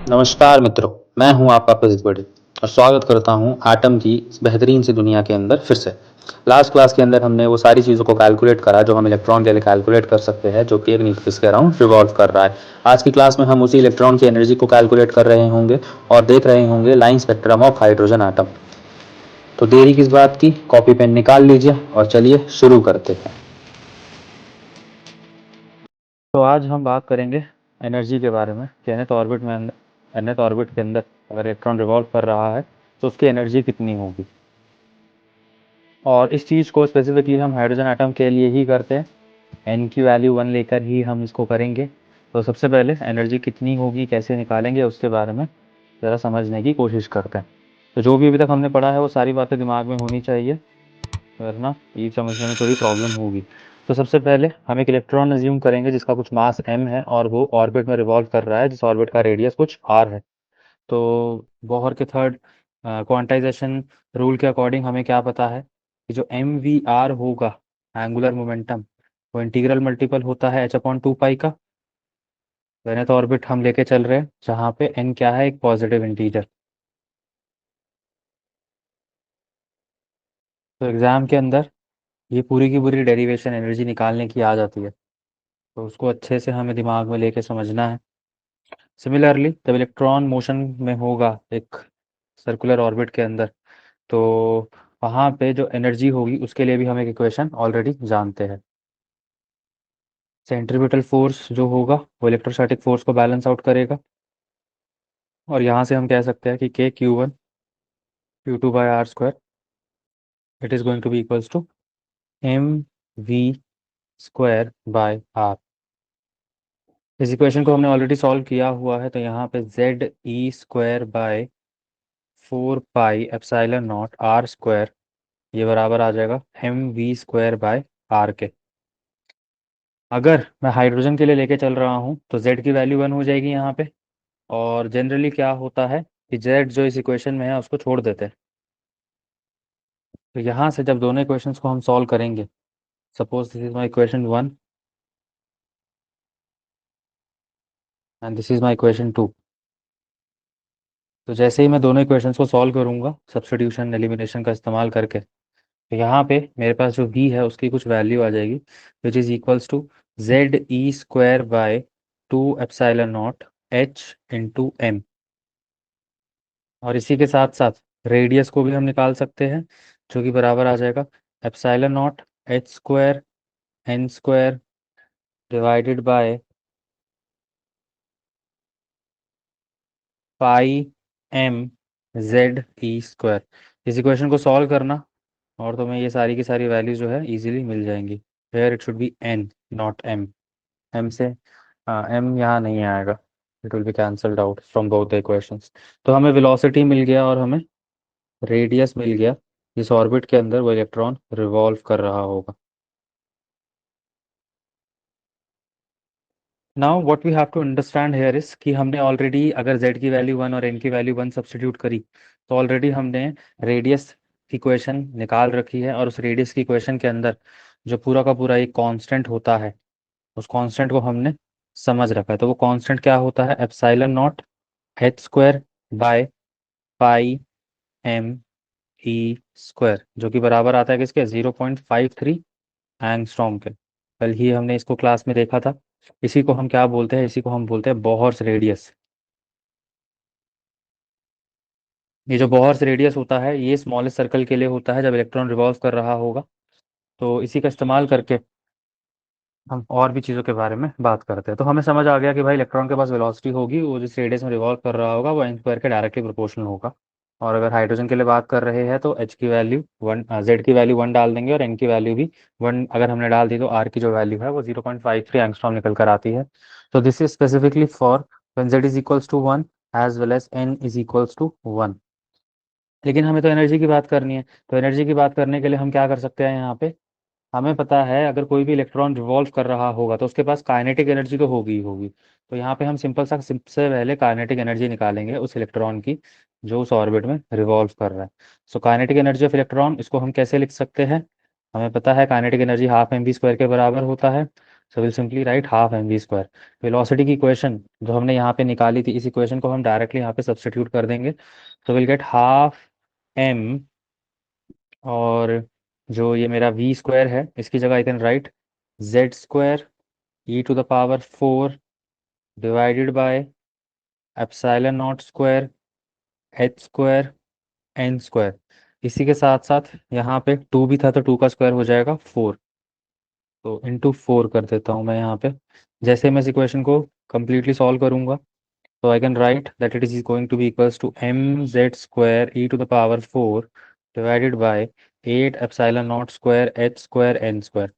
नमस्कार मित्रों, मैं हूं आपका फिजिक्स बडी और स्वागत करता हूं एटम की इस बेहतरीन सी दुनिया के अंदर फिर से। लास्ट क्लास के अंदर हमने वो सारी चीज़ों को कैलकुलेट करा जो हम इलेक्ट्रॉन के लिए कैलकुलेट कर सकते हैं, जो कि एक न्यूक्लियस के अराउंड रिवॉल्व कर रहा है। आज की क्लास में हम उसी इलेक्ट्रॉन की एनर्जी को कैलकुलेट कर रहे होंगे और देख रहे होंगे line spectrum of hydrogen atom. तो देरी किस बात की, कॉपी पेन निकाल लीजिए और चलिए शुरू करते हैं। तो आज हम बात करेंगे एनर्जी के बारे में कि nth ऑर्बिट के अंदर अगर इलेक्ट्रॉन रिवॉल्व कर रहा है तो उसकी एनर्जी कितनी होगी। और इस चीज़ को स्पेसिफिकली हम हाइड्रोजन एटम के लिए ही करते हैं। n की वैल्यू 1 लेकर ही हम इसको करेंगे। तो सबसे पहले एनर्जी कितनी होगी, कैसे निकालेंगे, उसके बारे में ज़रा समझने की कोशिश करते हैं। तो जो भी अभी तक हमने पढ़ा है वो सारी बातें दिमाग में होनी चाहिए, वरना ये समझने में थोड़ी प्रॉब्लम होगी। तो सबसे पहले हम एक इलेक्ट्रॉन अज्यूम करेंगे जिसका कुछ मास m है और वो ऑर्बिट में रिवॉल्व कर रहा है, जिस ऑर्बिट का रेडियस कुछ r है। तो बोहर के थर्ड क्वांटाइजेशन रूल के अकॉर्डिंग हमें क्या पता है कि जो mvr होगा, एंगुलर मोमेंटम, वो इंटीग्रल मल्टीपल होता है h/2 का। nth ऑर्बिट हम लेके चल रहे हैं जहाँ पे n क्या है, एक पॉजिटिव इंटीजर। तो एग्ज़ाम के अंदर ये पूरी की पूरी डेरिवेशन एनर्जी निकालने की आ जाती है, तो उसको अच्छे से हमें दिमाग में लेके समझना है। सिमिलरली जब इलेक्ट्रॉन मोशन में होगा एक सर्कुलर ऑर्बिट के अंदर, तो वहाँ पे जो एनर्जी होगी उसके लिए भी हम एक इक्वेशन ऑलरेडी जानते हैं। सेंट्रीपिटल फोर्स जो होगा वो इलेक्ट्रोस्टैटिक फोर्स को बैलेंस आउट करेगा, और यहाँ से हम कह सकते हैं कि k q1 q2 by r square it is going to be equals to m v square by r. इस इक्वेशन को हमने ऑलरेडी सॉल्व किया हुआ है, तो यहाँ पे Z e square by 4 pi epsilon not r square, ये बराबर आ जाएगा m v square by r के। अगर मैं हाइड्रोजन के लिए लेके चल रहा हूँ तो z की वैल्यू 1 हो जाएगी यहाँ पे। और जनरली क्या होता है कि z जो इस इक्वेशन में है उसको छोड़ देते हैं। तो यहाँ से जब दोनों इक्वेशंस को हम सॉल्व करेंगे, suppose this is my equation 1 and this is my equation 2। तो जैसे ही मैं दोनों इक्वेशंस को सॉल्व करूँगा सब्स्टिट्यूशन एलिमिनेशन का इस्तेमाल करके, तो यहाँ पे मेरे पास जो v है उसकी कुछ वैल्यू आ जाएगी, which is equals to Z e square by 2 epsilon not h into m. और इसी के साथ साथ रेडियस को भी हम निकाल सकते हैं, जो कि बराबर आ जाएगा epsilon not h square n square divided by pi m Z e square. इस इक्वेशन को सॉल्व करना और तुम्हें ये सारी की सारी वैल्यूज जो है इजीली मिल जाएंगी। Here it should be n not m। m से m यहाँ नहीं आएगा, it will be cancelled out from both the equations. तो हमें वेलोसिटी मिल गया और हमें रेडियस मिल गया जिस ऑर्बिट के अंदर वो इलेक्ट्रॉन रिवॉल्व कर रहा होगा। Now what we have to understand here is कि हमने ऑलरेडी अगर z की वैल्यू 1 और n की वैल्यू 1 सब्स्टिट्यूट करी, तो ऑलरेडी हमने रेडियस की इक्वेशन निकाल रखी है, और उस रेडियस की इक्वेशन के अंदर जो पूरा का पूरा एक कांस्टेंट होता है, उस कांस्टेंट को हमने समझ रखा है। तो वो कांस्टेंट क्या होता है, epsilon not h square by pi m E square, जो कि बराबर आता है किसके, 0.53 एंगस्ट्रॉम के। कल ही हमने इसको क्लास में देखा था। इसी को हम क्या बोलते हैं, इसी को हम बोलते हैं बोहर्स रेडियस। ये जो बोहर्स रेडियस होता है ये स्मॉलेस्ट सर्कल के लिए होता है जब इलेक्ट्रॉन रिवॉल्व कर रहा होगा। तो इसी का इस्तेमाल करके हम और भी चीज़ों के बारे में बात करते हैं। तो हमें समझ आ गया कि भाई इलेक्ट्रॉन के पास वेलोसिटी होगी, वो जिस रेडियस में रिवॉल्व कर रहा होगा वो एन स्क्वायर के डायरेक्टली प्रोपोर्शनल होगा। और अगर हाइड्रोजन के लिए बात कर रहे हैं तो एच की वैल्यू 1, जेड की वैल्यू 1 डाल देंगे और एन की वैल्यू भी 1 अगर हमने डाल दी तो आर की जो वैल्यू है वो 0.53 एंगस्ट्रॉम निकल कर आती है। तो this is specifically for when Z is equals to 1 as well as n is equals to 1। लेकिन हमें तो एनर्जी की बात करनी है, तो एनर्जी की बात करने के लिए हम क्या कर सकते हैं, यहाँ पे हमें पता है अगर कोई भी इलेक्ट्रॉन रिवॉल्व कर रहा होगा तो उसके पास काइनेटिक एनर्जी तो होगी ही होगी। तो यहाँ पे हम सिंपल सा सबसे पहले काइनेटिक एनर्जी निकालेंगे उस इलेक्ट्रॉन की जो उस ऑर्बिट में रिवॉल्व कर रहा है। So kinetic energy of electron, इसको हम कैसे लिख सकते हैं, हमें पता है kinetic energy half m v square के बराबर होता है। So will simply write half m v square. Velocity की इक्वेशन जो हमने यहाँ पे निकाली थी, इस इक्वेशन को हम डायरेक्टली यहाँ पे सब्सटीट्यूट कर देंगे। तो विल गेट हाफ एम, और जो ये मेरा वी स्क्वायर है इसकी जगह I can write Z square E to the power 4 divided by epsilon not square H square N square. इसी के साथ साथ यहाँ पे टू भी था तो टू का स्क्वायर हो जाएगा 4। तो इंटू 4 कर देता हूँ मैं यहाँ पे। जैसे मैं इस इक्वेशन को कंप्लीटली सॉल्व करूंगा, तो I can write that it is going to be equals to M Z square E to the power 4 divided by 8 epsilon not square H square N square.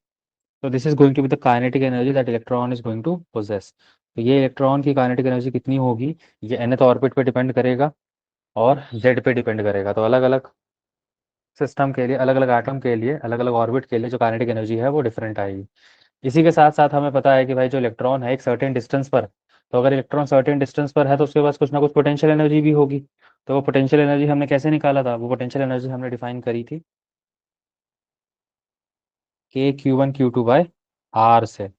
तो this is going to be the kinetic energy that electron is going to possess. तो ये electron की kinetic energy कितनी होगी, ये nth orbit पे depend करेगा और z पे डिपेंड करेगा। तो अलग अलग सिस्टम के लिए, अलग अलग एटम के लिए, अलग अलग ऑर्बिट के लिए जो काइनेटिक एनर्जी है वो डिफरेंट आएगी। इसी के साथ साथ हमें पता है कि भाई जो इलेक्ट्रॉन है एक सर्टेन डिस्टेंस पर, तो अगर इलेक्ट्रॉन सर्टेन डिस्टेंस पर है तो उसके पास कुछ ना कुछ पोटेंशियल एनर्जी भी होगी। तो वो पोटेंशियल एनर्जी हमने कैसे निकाला था, वो पोटेंशियल एनर्जी हमने डिफाइन करी थी के Q one Q two by R से।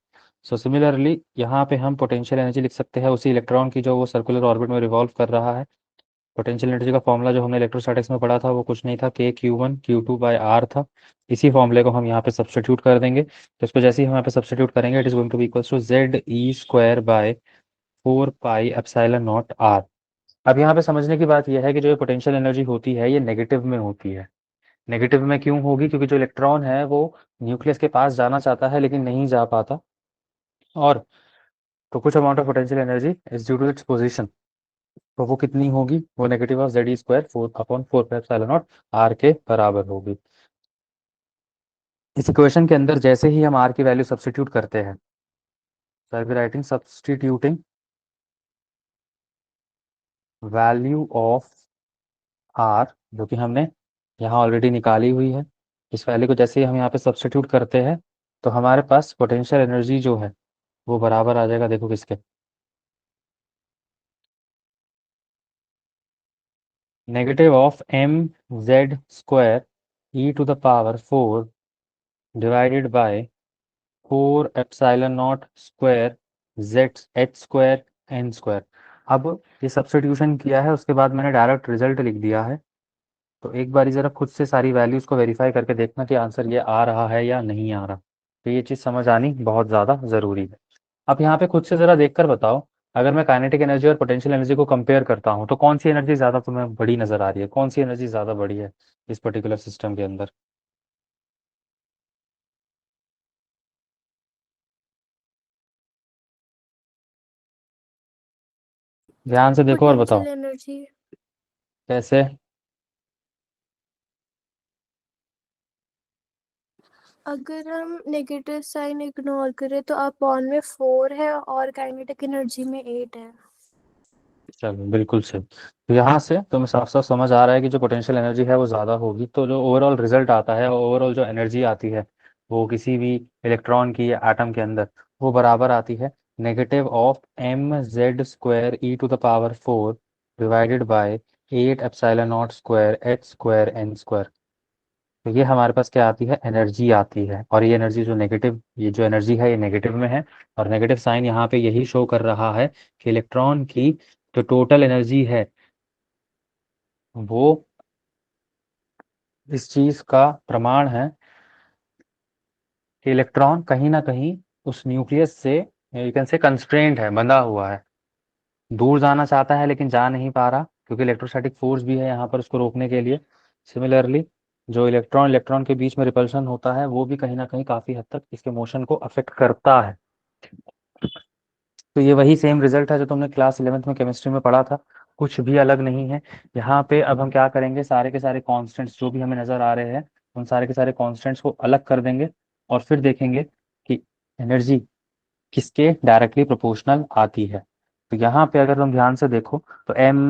सो सिमिलरली यहाँ पे हम पोटेंशियल एनर्जी लिख सकते हैं उसी इलेक्ट्रॉन की जो वो सर्कुलर ऑर्बिट में रिवॉल्व कर रहा है। पोटेंशियल एनर्जी का फॉर्मूला जो हमने इलेक्ट्रोस्टैटिक्स में पढ़ा था वो कुछ नहीं था, k Q one Q two by r था। इसी फॉर्मूले को हम यहाँ पे सब्सटीट्यूट कर देंगे। तो इसको जैसे ही हम यहाँ पे सब्सटीट्यूट करेंगे, it is going to be equals to Z e square by 4 pi epsilon not r. अब यहाँ पे समझने की बात यह है कि जो ये पोटेंशियल एनर्जी होती है ये नेगेटिव में होती है। नेगेटिव में क्यों होगी, क्योंकि जो इलेक्ट्रॉन है वो न्यूक्लियस के पास जाना चाहता है लेकिन नहीं जा पाता। और तो कुछ amount of potential energy is due to its position. तो वो कितनी होगी, वो negative of Z e square 4/4 pi epsilon not r के बराबर होगी। इस इक्वेशन के अंदर जैसे ही हम आर की वैल्यू सब्सटीट्यूट करते हैं, so I'll be writing substituting value of r, जो कि हमने यहाँ ऑलरेडी निकाली हुई है। इस वैल्यू को जैसे ही हम यहाँ पे सब्सटीट्यूट करते हैं, तो हमारे पास पोटेंशियल एनर्जी जो है वो बराबर आ जाएगा, देखो किसके, negative of m Z square E to the power 4 divided by 4 epsilon not square Z h square N square. अब ये सब्सटीट्यूशन किया है, उसके बाद मैंने डायरेक्ट रिजल्ट लिख दिया है। तो एक बार ज़रा खुद से सारी वैल्यूज़ को वेरीफाई करके देखना कि आंसर ये आ रहा है या नहीं आ रहा। तो ये चीज़ समझ आनी बहुत ज़्यादा ज़रूरी है। अब यहाँ पे खुद से ज़रा देखकर बताओ, अगर मैं काइनेटिक एनर्जी और पोटेंशियल एनर्जी को कंपेयर करता हूँ तो कौन सी एनर्जी ज़्यादा तुम्हें बड़ी नज़र आ रही है, कौन सी एनर्जी ज़्यादा बड़ी है इस पर्टिकुलर सिस्टम के अंदर। ध्यान से देखो और बताओ पोटेंशियल एनर्जी। कैसे। अगर हम नेगेटिव साइन इग्नोर करें तो अपॉन में 4 है और काइनेटिक एनर्जी में 8 है। चलो बिल्कुल सही। तो यहाँ से तुम्हें साफ साफ समझ आ रहा है कि जो पोटेंशियल एनर्जी है वो ज़्यादा होगी, तो जो ओवरऑल रिजल्ट आता है, ओवरऑल जो एनर्जी आती है वो किसी भी इलेक्ट्रॉन की या एटम के अंदर, वो बराबर आती है negative of m Z square E to the power 4 divided by 8 epsilon not square H square N square. तो ये हमारे पास क्या आती है, एनर्जी आती है। और ये एनर्जी जो नेगेटिव, ये जो एनर्जी है ये नेगेटिव में है। और नेगेटिव साइन यहाँ पे यही शो कर रहा है कि इलेक्ट्रॉन की जो टोटल एनर्जी है वो इस चीज का प्रमाण है कि इलेक्ट्रॉन कहीं ना कहीं उस न्यूक्लियस से यू कैन से कंस्ट्रेंट है, बंधा हुआ है, दूर जाना चाहता है लेकिन जा नहीं पा रहा, क्योंकि इलेक्ट्रोस्टैटिक फोर्स भी है यहाँ पर उसको रोकने के लिए। सिमिलरली जो इलेक्ट्रॉन इलेक्ट्रॉन के बीच में रिपल्शन होता है वो भी कहीं ना कहीं काफी हद तक इसके मोशन को अफेक्ट करता है। तो ये वही सेम रिजल्ट है जो तुमने क्लास 11th में केमिस्ट्री में पढ़ा था, कुछ भी अलग नहीं है। यहाँ पे अब हम क्या करेंगे, सारे के सारे कॉन्स्टेंट्स जो भी हमें नजर आ रहे हैं उन सारे के सारे कॉन्स्टेंट्स को अलग कर देंगे और फिर देखेंगे कि एनर्जी किसके डायरेक्टली प्रोपोर्शनल आती है। तो यहाँ पे अगर तुम ध्यान से देखो, तो m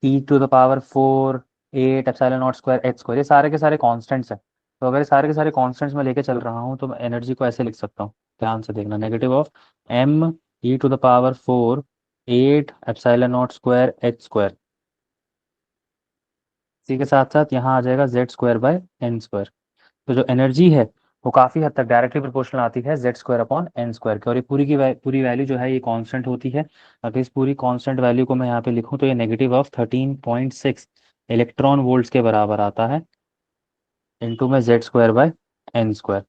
e to the power 4 8 epsilon not square H square, ये सारे के सारे कॉन्स्टेंट्स हैं। तो अगर ये सारे के सारे कॉन्स्टेंट्स मैं लेके चल रहा हूँ तो मैं एनर्जी को ऐसे लिख सकता हूँ, ध्यान से देखना, negative of m e to the power 4 8 epsilon not square H square. इसी के साथ साथ यहाँ आ जाएगा Z square by n square. तो जो एनर्जी है वो काफ़ी हद तक डायरेक्टली प्रोपोर्शनल आती है Z square upon n square के, और ये पूरी वैल्यू जो है ये कांस्टेंट होती है। अगर इस पूरी कांस्टेंट वैल्यू को मैं यहाँ पे लिखूँ तो ये नेगेटिव ऑफ 13.6 इलेक्ट्रॉन वोल्ट्स के बराबर आता है, इंटू में Z square by n square.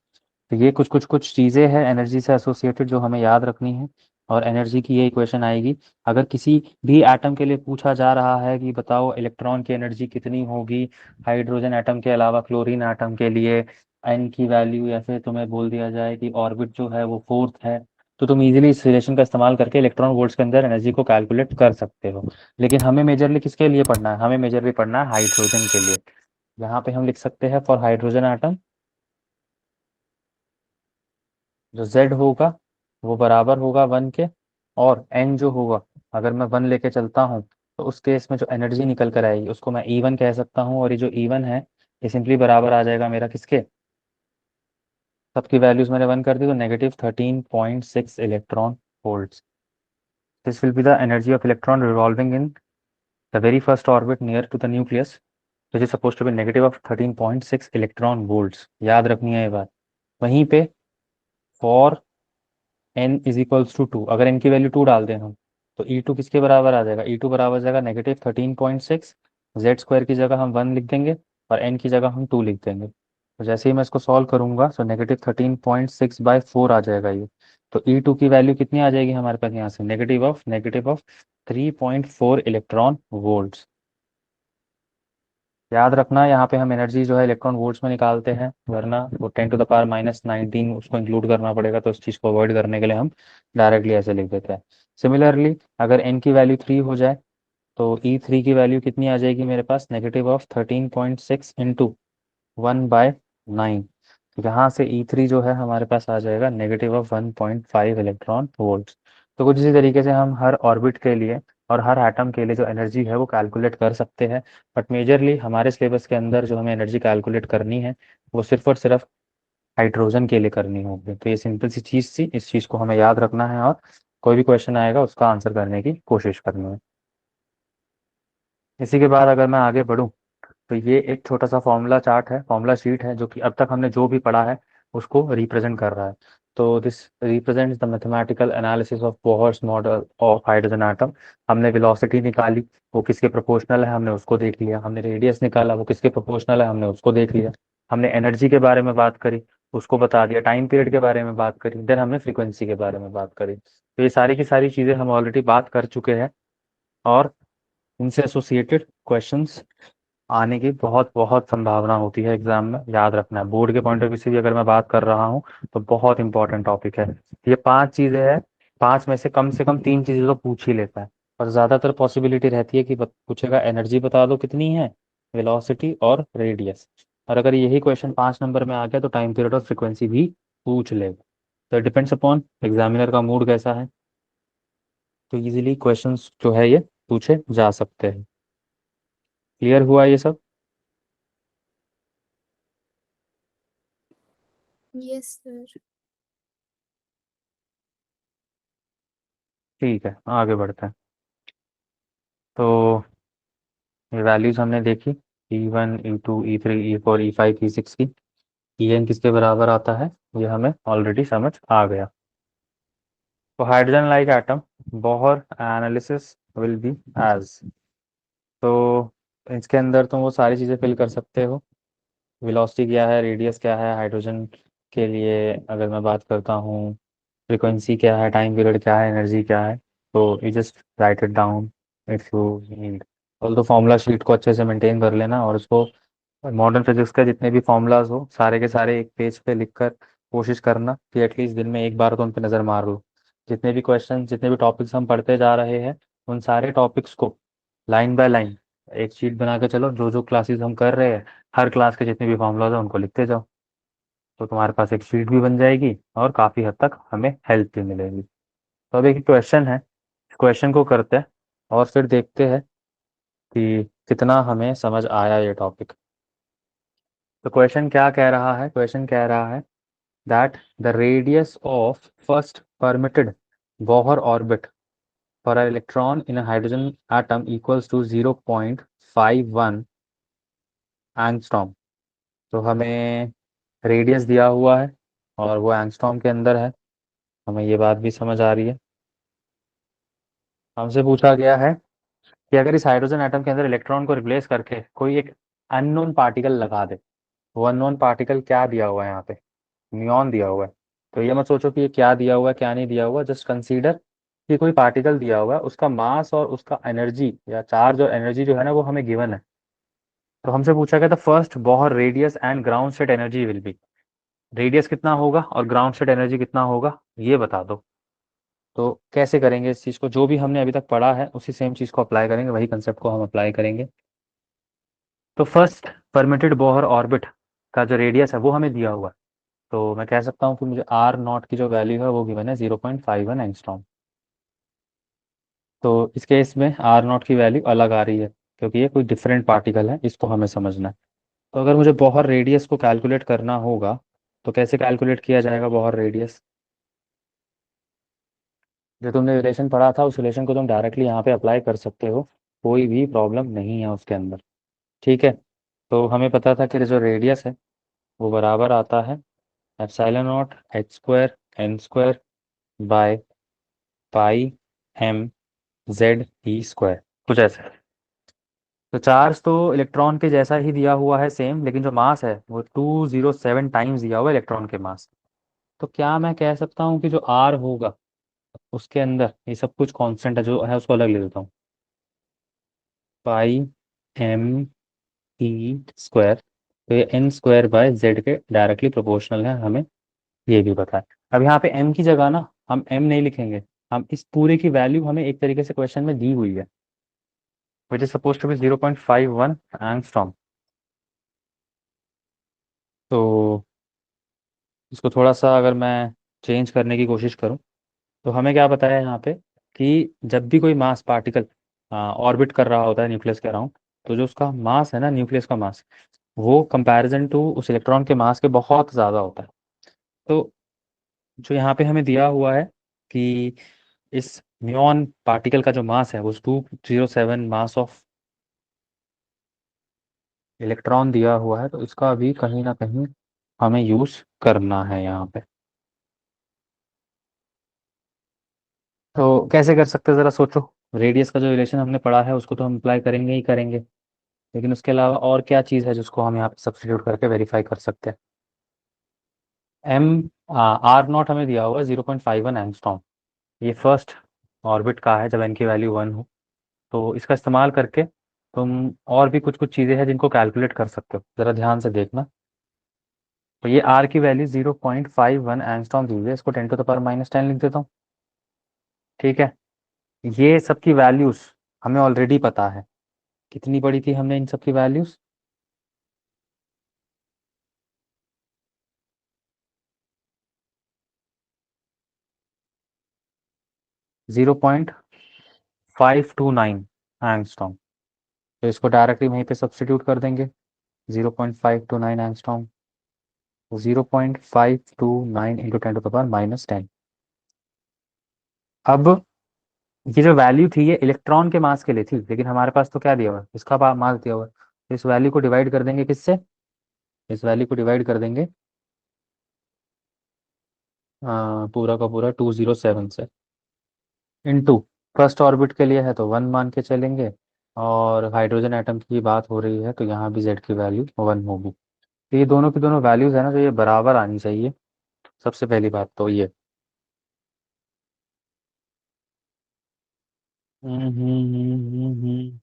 तो ये कुछ चीज़ें हैं एनर्जी से एसोसिएटेड जो हमें याद रखनी है, और एनर्जी की ये इक्वेशन आएगी। अगर किसी भी एटम के लिए पूछा जा रहा है कि बताओ इलेक्ट्रॉन की एनर्जी कितनी होगी हाइड्रोजन एटम के अलावा क्लोरीन एटम के लिए, एन की वैल्यू, या फिर तुम्हें बोल दिया जाए कि ऑर्बिट जो है वो फोर्थ है, तो तुम इजीली इस रिलेशन का इस्तेमाल करके इलेक्ट्रॉन वोल्ट्स के अंदर एनर्जी को कैलकुलेट कर सकते हो। लेकिन हमें मेजरली किसके लिए पढ़ना है? हमें मेजरली पढ़ना है हाइड्रोजन के लिए। यहाँ पे हम लिख सकते हैं फॉर हाइड्रोजन एटम जो Z होगा वो बराबर होगा 1 के, और N जो होगा, अगर मैं 1 लेके चलता हूँ तो उस केस में जो एनर्जी निकल कर आएगी उसको मैं E1 कह सकता हूँ, और ये जो E1 है ये सिंपली बराबर आ जाएगा मेरा किसके, सबकी वैल्यूज मैंने 1 कर दी तो -13.6 electron volts. This will be the energy of electron revolving in the very first orbit near to the nucleus which is suppose to be negative of 13.6 electron volts. याद रखनी है ये बात। वहीं पे for n is equals to 2, अगर N की value 2 डाल दें हम तो E2 किसके बराबर आ जाएगा? E2 बराबर आ जाएगा -13.6, जेड स्क्वायर की जगह हम 1 लिख देंगे और एन की जगह हम 2 लिख देंगे। तो जैसे ही मैं इसको सॉल्व करूंगा तो -13.6/4 आ जाएगा ये। तो E2 की वैल्यू कितनी आ जाएगी हमारे पास यहाँ से? Negative of 3.4 electron volts. याद रखना यहाँ पे हम एनर्जी जो है इलेक्ट्रॉन वोल्ट्स में निकालते हैं, वरना वो 10⁻⁻19 उसको इंक्लूड करना पड़ेगा, तो इस चीज़ को अवॉइड करने के लिए हम डायरेक्टली ऐसे लिख देते हैं। सिमिलरली अगर एन की वैल्यू 3 हो जाए तो E3 की वैल्यू कितनी आ जाएगी मेरे पास? Negative of 13.6 into 1/9। तो यहाँ से E3 जो है हमारे पास आ जाएगा नेगेटिव ऑफ 1.5 इलेक्ट्रॉन वोल्ट्स। तो कुछ इसी तरीके से हम हर ऑर्बिट के लिए और हर एटम के लिए जो एनर्जी है वो कैलकुलेट कर सकते हैं। बट मेजरली हमारे सिलेबस के अंदर जो हमें एनर्जी कैलकुलेट करनी है वो सिर्फ और सिर्फ हाइड्रोजन के लिए करनी होगी। तो ये सिंपल सी चीज़ थी, इस चीज़ को हमें याद रखना है, और कोई भी क्वेश्चन आएगा उसका आंसर करने की कोशिश करनी है। इसी के बाद अगर मैं आगे बढ़ूँ तो ये एक छोटा सा फॉर्मूला चार्ट है, फॉर्मूला शीट है, जो कि अब तक हमने जो भी पढ़ा है उसको रिप्रेजेंट कर रहा है। तो this represents the mathematical analysis of Bohr's model of hydrogen atom. हमने वेलोसिटी निकाली, वो किसके प्रोपोर्शनल है हमने उसको देख लिया। हमने रेडियस निकाला, वो किसके प्रोपोर्शनल है हमने उसको देख लिया। हमने एनर्जी के बारे में बात करी, उसको बता दिया। टाइम पीरियड के बारे में बात करी, देन हमने फ्रीक्वेंसी के बारे में बात करी। तो ये सारी की सारी चीज़ें हम ऑलरेडी बात कर चुके हैं, और इनसे एसोसिएटेड क्वेश्चंस आने की बहुत बहुत संभावना होती है एग्जाम में। याद रखना है, बोर्ड के पॉइंट ऑफ व्यू से भी अगर मैं बात कर रहा हूँ तो बहुत इंपॉर्टेंट टॉपिक है। ये 5 चीजें हैं, 5 में से कम 3 चीजें तो पूछ ही लेता है, और ज्यादातर पॉसिबिलिटी रहती है कि पूछेगा एनर्जी बता दो कितनी है, वेलोसिटी और रेडियस। और अगर यही क्वेश्चन 5 नंबर में आ गया तो टाइम पीरियड और फ्रिक्वेंसी भी पूछ लेगा। तो डिपेंड्स अपॉन एग्जामिनर का मूड कैसा है, तो इजीली क्वेश्चंस जो है ये पूछे जा सकते हैं। क्लियर हुआ ये सब? Yes sir. ठीक है, आगे बढ़ते हैं। तो ये वैल्यूज हमने देखी, E1 E2 E3 E4 E5 E6 की। En किसके बराबर आता है ये हमें ऑलरेडी समझ आ गया। तो hydrogen like atom Bohr analysis will be as. तो इसके अंदर तुम वो सारी चीज़ें फिल कर सकते हो, वेलोसिटी क्या है, रेडियस क्या है हाइड्रोजन के लिए अगर मैं बात करता हूँ, फ्रीक्वेंसी क्या है, टाइम पीरियड क्या है, एनर्जी क्या है। तो you just right it down if you need. और तो फॉर्मूला शीट को अच्छे से मेंटेन कर लेना, और उसको मॉडर्न फिजिक्स के जितने भी फॉर्मूलाज हो सारे के सारे एक पेज पे लिख कर कोशिश करना कि एटलीस्ट दिन में एक बार तो उन पर नज़र मार लो। जितने भी क्वेश्चन जितने भी टॉपिक्स हम पढ़ते जा रहे हैं उन सारे टॉपिक्स को लाइन बाय लाइन एक शीट बना के चलो, जो जो क्लासेस हम कर रहे हैं हर क्लास के जितने भी फॉर्मूलाज हैं उनको लिखते जाओ। तो तुम्हारे पास एक शीट भी बन जाएगी और काफ़ी हद तक हमें हेल्प भी मिलेगी। तो अब एक क्वेश्चन है, क्वेश्चन को करते हैं और फिर देखते हैं कि कितना हमें समझ आया ये टॉपिक। तो क्वेश्चन क्या कह रहा है? क्वेश्चन कह रहा है that the radius of first permitted Bohr orbit for an electron in a hydrogen atom equals to 0.51 angstrom. तो हमें रेडियस दिया हुआ है और वो एंगस्ट्रॉम के अंदर है, हमें ये बात भी समझ आ रही है। हमसे पूछा गया है कि अगर इस हाइड्रोजन एटम के अंदर इलेक्ट्रॉन को रिप्लेस करके कोई एक अननोन पार्टिकल लगा दे, वो अननोन पार्टिकल क्या दिया हुआ है यहाँ पे, नियॉन दिया हुआ है। तो ये मत सोचो कि ये क्या दिया हुआ है क्या नहीं दिया हुआ, जस्ट कंसीडर कि कोई पार्टिकल दिया हुआ है, उसका मास और उसका एनर्जी या चार्ज और एनर्जी जो है ना वो हमें गिवन है। तो हमसे पूछा गया था first Bohr radius and ground state energy will be, radius कितना होगा और ग्राउंड स्टेट एनर्जी कितना होगा ये बता दो। तो कैसे करेंगे इस चीज़ को, जो भी हमने अभी तक पढ़ा है उसी सेम चीज़ को अप्लाई करेंगे, वही कंसेप्ट को हम अप्लाई करेंगे। तो फर्स्ट परमिटेड बोहर ऑर्बिट का जो रेडियस है वो हमें दिया हुआ है। तो मैं कह सकता हूँ कि मुझे आर नॉट की जो वैल्यू है वो गिवन है 0.51 एंगस्ट्रॉम। तो इस केस में आर नॉट की वैल्यू अलग आ रही है क्योंकि ये कोई डिफरेंट पार्टिकल है, इसको हमें समझना है। तो अगर मुझे बोहर रेडियस को कैलकुलेट करना होगा तो कैसे कैलकुलेट किया जाएगा बोहर रेडियस। जो तुमने रिलेशन पढ़ा था उस रिलेशन को तुम डायरेक्टली यहाँ पे अप्लाई कर सकते हो, कोई भी प्रॉब्लम नहीं है उसके अंदर। ठीक है। तो हमें पता था कि जो रेडियस है वो बराबर आता है epsilon not h square N square by pi m Z e square, कुछ ऐसा। तो चार्ज तो इलेक्ट्रॉन के जैसा ही दिया हुआ है सेम, लेकिन जो मास है वो 207 टाइम्स दिया हुआ है इलेक्ट्रॉन के मास। तो क्या मैं कह सकता हूँ कि जो आर होगा उसके अंदर ये सब कुछ कांस्टेंट है, जो है उसको अलग ले लेता हूँ, पाई एम ई स्क्वायर। तो ये एन स्क्वायर बाय जेड के डायरेक्टली प्रोपोर्शनल है, हमें ये भी पता है। अब यहाँ पे एम की जगह ना हम एम नहीं लिखेंगे, हम इस पूरे की वैल्यू हमें एक तरीके से क्वेश्चन में दी हुई है which is suppose to be 0.51 angstrom. तो इसको थोड़ा सा अगर मैं चेंज करने की कोशिश करूँ तो हमें क्या बताया यहाँ पे कि जब भी कोई मास पार्टिकल ऑर्बिट कर रहा होता है न्यूक्लियस के अराउंड, तो जो उसका मास है ना, न्यूक्लियस का मास, वो कंपैरिजन टू उस इलेक्ट्रॉन के मास के बहुत ज़्यादा होता है। तो जो यहाँ पे हमें दिया हुआ है कि इस म्यूऑन पार्टिकल का जो मास है वो 207 मास ऑफ इलेक्ट्रॉन दिया हुआ है, तो इसका भी कहीं ना कहीं हमें यूज करना है यहाँ पे। तो कैसे कर सकते हैं ज़रा सोचो। रेडियस का जो रिलेशन हमने पढ़ा है उसको तो हम अप्लाई करेंगे ही करेंगे, लेकिन उसके अलावा और क्या चीज़ है जिसको हम यहाँ पे सब्स्टिट्यूट करके वेरीफाई कर सकते हैं। एम आर नॉट हमें दिया हुआ है 0.51 एंगस्ट्रॉम, ये फर्स्ट ऑर्बिट का है जब एन की वैल्यू 1 हो। तो इसका इस्तेमाल करके तुम और भी कुछ कुछ चीज़ें हैं जिनको कैलकुलेट कर सकते हो, ज़रा ध्यान से देखना। तो ये आर की वैल्यू 0.51 एंगस्ट्रॉम दी हुई है, इसको 10⁻⁻10 लिख देता हूँ। ठीक है। ये सब की वैल्यूज हमें ऑलरेडी पता है, कितनी पढ़ी थी हमने इन सब की वैल्यूज, 0.529 एंगस्ट्रॉम। तो इसको डायरेक्टली वहीं पे सब्स्टिट्यूट कर देंगे, 0.529 एंगस्ट्रॉम, 0.529 इंटू 10⁻⁻10। अब ये जो वैल्यू थी ये इलेक्ट्रॉन के मास के लिए थी, लेकिन हमारे पास तो क्या दिया हुआ है, इसका मास दिया हुआ है। तो इस वैल्यू को डिवाइड कर देंगे किससे, इस वैल्यू को डिवाइड कर देंगे पूरा का पूरा 207 से, इनटू फर्स्ट ऑर्बिट के लिए है तो 1 मान के चलेंगे, और हाइड्रोजन एटम की बात हो रही है तो यहाँ भी जेड की वैल्यू 1 होगी। तो ये दोनों की दोनों वैल्यूज है ना, तो ये बराबर आनी चाहिए, सबसे पहली बात तो ये। हम्म।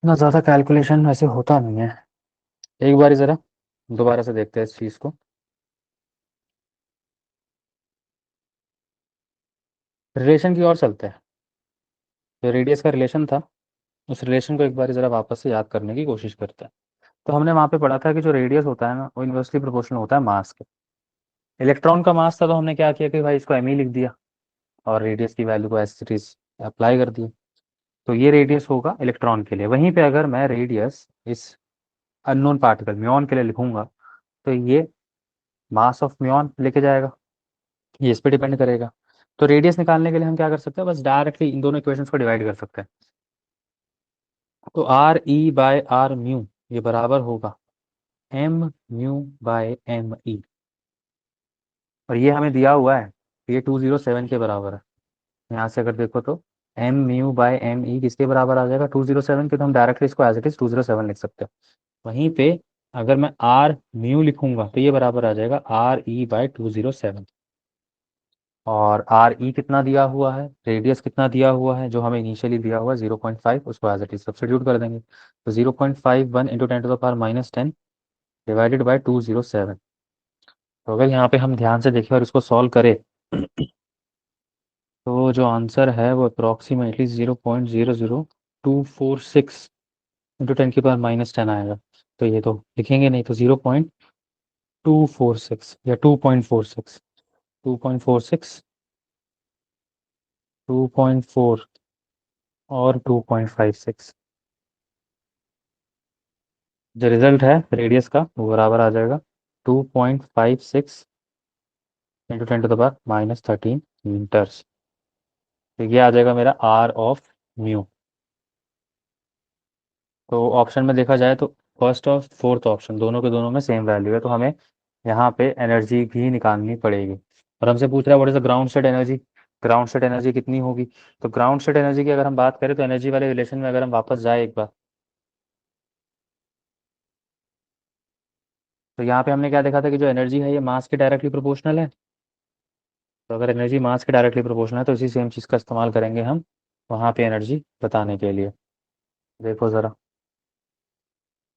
इतना ज़्यादा कैलकुलेशन वैसे होता नहीं है, एक बार ज़रा दोबारा से देखते हैं इस चीज़ को। रिलेशन की ओर चलते हैं, जो रेडियस का रिलेशन था उस रिलेशन को एक बार ज़रा वापस से याद करने की कोशिश करते हैं। तो हमने वहां पे पढ़ा था कि जो रेडियस होता है ना वो इन्वर्सली प्रोपोर्शनल होता है मास के। इलेक्ट्रॉन का मास था तो हमने क्या किया कि भाई इसको एम लिख दिया और रेडियस की वैल्यू को एज इट इज अप्लाई कर दिया। तो ये रेडियस होगा इलेक्ट्रॉन के लिए। वहीं पे अगर मैं रेडियस इस अननोन पार्टिकल म्यून के लिए लिखूंगा तो ये मास ऑफ म्यून लेके जाएगा। ये इस पे डिपेंड करेगा। तो रेडियस निकालने के लिए हम क्या कर सकते हैं, बस डायरेक्टली इन दोनों इक्वेशंस को डिवाइड कर सकते हैं। तो r e by r mu ये बराबर होगा m mu by m e. और ये हमें दिया हुआ है, ये 207 के बराबर है। यहाँ से अगर देखो तो m mu by m e किसके बराबर आ जाएगा, 207 के। तो हम डायरेक्टली इसको एज इट इज 207 लिख सकते हैं। वहीं पे अगर मैं आर म्यू लिखूंगा तो ये बराबर आ जाएगा आर ई बाय 207। और आर ई कितना दिया हुआ है, रेडियस कितना दिया हुआ है, जो हमें इनिशियली दिया हुआ है 0.5, उसको एज इट इज सब्स्टिट्यूट कर देंगे। तो 0.51 इंटू 10⁻10 डिवाइडेड बाई 207। तो अगर यहाँ पे हम ध्यान से देखें और इसको सॉल्व करें तो जो आंसर है वो अप्रॉक्सीमेटली 0.00246 इंटू 10⁻10 आएगा। तो ये तो लिखेंगे नहीं, तो 0.246 या 2.46, 2.46, 2.4 और 2.56। जो रिजल्ट है रेडियस का वो बराबर आ जाएगा 2.56 इंटू 10⁻13 मीटर्स। तो ये आ जाएगा मेरा आर ऑफ म्यू। तो ऑप्शन में देखा जाए तो फर्स्ट और फोर्थ ऑप्शन दोनों के दोनों में सेम वैल्यू है, तो हमें यहाँ पे एनर्जी भी निकालनी पड़ेगी। और हमसे पूछ रहा है what is the ground state energy. Ground state energy कितनी होगी। तो ग्राउंड स्टेट एनर्जी की अगर हम बात करें तो एनर्जी वाले रिलेशन में अगर हम वापस जाए एक बार, तो यहाँ पे हमने क्या देखा था कि जो एनर्जी है ये मास के डायरेक्टली प्रोपोर्शनल है। तो अगर एनर्जी मास के डायरेक्टली प्रोपोर्शनल है तो इसी सेम चीज़ का इस्तेमाल करेंगे हम वहाँ पे एनर्जी बताने के लिए। देखो ज़रा,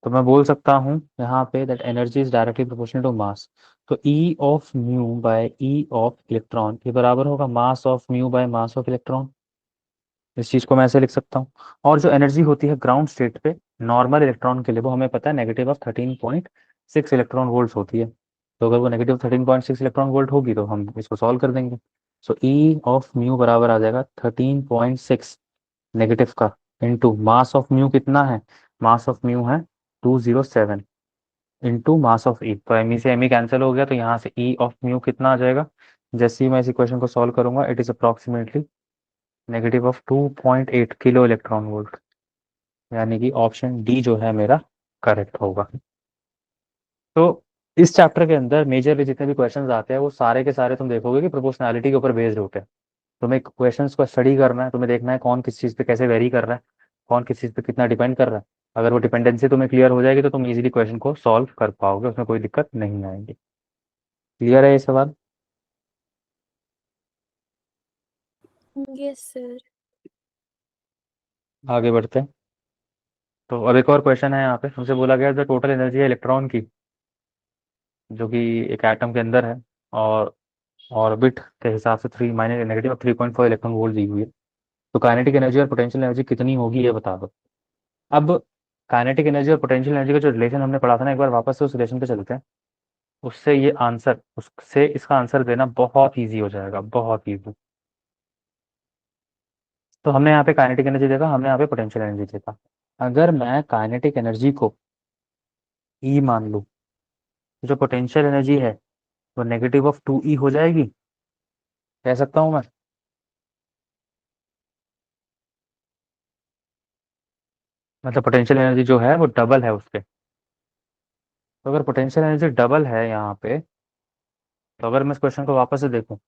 तो मैं बोल सकता हूँ यहाँ पे that energy is directly proportional to mass. तो E of mu by E of electron ये बराबर होगा mass of mu by mass of electron. इस चीज़ को मैं ऐसे लिख सकता हूँ। और जो एनर्जी होती है ग्राउंड स्टेट पे नॉर्मल इलेक्ट्रॉन के लिए वो हमें पता है -13.6 इलेक्ट्रॉन वोल्ट होती है। तो अगर वो -13.6 इलेक्ट्रॉन वोल्ट होगी तो हम इसको सॉल्व कर देंगे। सो ई ऑफ म्यू बराबर आ जाएगा 13.6 नेगेटिव का इंटू मास ऑफ म्यू कितना है, मास ऑफ म्यू है 207 इंटू मास ऑफ ई। तो एम ई से एम ई कैंसिल हो गया तो यहाँ से ई ऑफ म्यू कितना आ जाएगा। जैसे ही मैं इस इक्वेशन को सॉल्व करूंगा it is approximately negative of 2.8 kilo electron volt. यानी कि ऑप्शन डी जो है मेरा करेक्ट होगा। तो इस चैप्टर के अंदर मेजरली जितने भी क्वेश्चंस आते हैं वो सारे के सारे तुम देखोगे कि प्रोपोर्शनैलिटी के ऊपर बेस्ड होते हैं। तुम्हें क्वेश्चंस को स्टडी करना है, तुम्हें देखना है कौन किस चीज़ पे कैसे वेरी कर रहा है, कौन किस चीज़ पे कितना डिपेंड कर रहा है। अगर वो डिपेंडेंसी तुम्हें क्लियर हो जाएगी तो तुम इजीली क्वेश्चन को सॉल्व कर पाओगे, उसमें कोई दिक्कत नहीं आएगी। क्लियर है ये सवाल। Yes sir. आगे बढ़ते हैं। तो अब एक और क्वेश्चन है यहाँ पे, हमसे बोला गया जो टोटल एनर्जी है इलेक्ट्रॉन की जो कि एक एटम के अंदर है और ऑर्बिट के हिसाब से 3 माइनस नेगेटिव 3.4 इलेक्ट्रॉन वोल्ट दी हुई है। तो काइनेटिक एनर्जी और पोटेंशियल एनर्जी कितनी होगी ये बता दो। अब काइनेटिक एनर्जी और पोटेंशियल एनर्जी का जो रिलेशन हमने पढ़ा था ना, एक बार वापस से उस रिलेशन पे चलते हैं। उससे ये आंसर उससे इसका आंसर देना बहुत ईजी हो जाएगा, बहुत ईजी। तो हमने यहाँ पे काइनेटिक एनर्जी देखा, हमने यहाँ पे पोटेंशियल एनर्जी देखा। अगर मैं काइनेटिक एनर्जी को ई मान लूँ तो जो पोटेंशियल एनर्जी है वो -2 ई हो जाएगी, कह सकता हूँ मैं। मतलब पोटेंशियल एनर्जी जो है वो डबल है उसके। तो अगर पोटेंशियल एनर्जी डबल है यहाँ पे, तो अगर मैं इस क्वेश्चन को वापस से देखूँ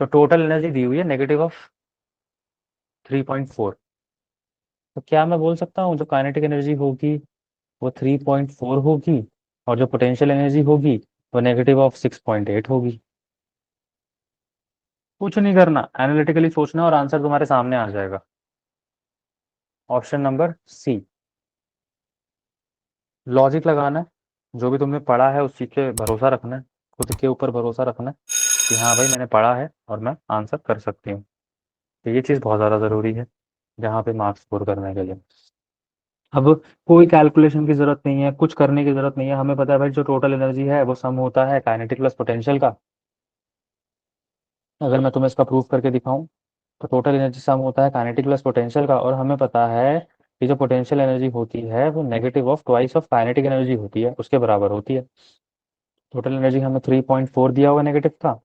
तो टोटल एनर्जी दी हुई है -3.4। तो क्या मैं बोल सकता हूँ जो काइनेटिक एनर्जी होगी वो 3.4 होगी और जो पोटेंशियल एनर्जी होगी वो -6.8 होगी। कुछ नहीं करना, एनालिटिकली सोचना और आंसर तुम्हारे सामने आ जाएगा। Option number C. लॉजिक लगाना है, जो भी तुमने पढ़ा है उस चीज पे भरोसा रखना है, खुद के ऊपर भरोसा रखना है कि हाँ भाई मैंने पढ़ा है और मैं आंसर कर सकती हूँ। तो ये चीज़ बहुत ज़्यादा ज़रूरी है जहाँ पे मार्क्स स्कोर करने के लिए। अब कोई कैलकुलेशन की जरूरत नहीं है, कुछ करने की जरूरत नहीं है, हमें पता है भाई जो टोटल एनर्जी है वो सम होता है काइनेटिक प्लस पोटेंशियल का। अगर मैं तुम्हें इसका प्रूफ करके दिखाऊं तो टोटल एनर्जी सम होता है काइनेटिक प्लस पोटेंशियल का, और हमें पता है कि जो पोटेंशियल एनर्जी होती है वो negative of twice of kinetic energy होती है, उसके बराबर होती है। टोटल एनर्जी हमें 3.4 दिया हुआ नेगेटिव का,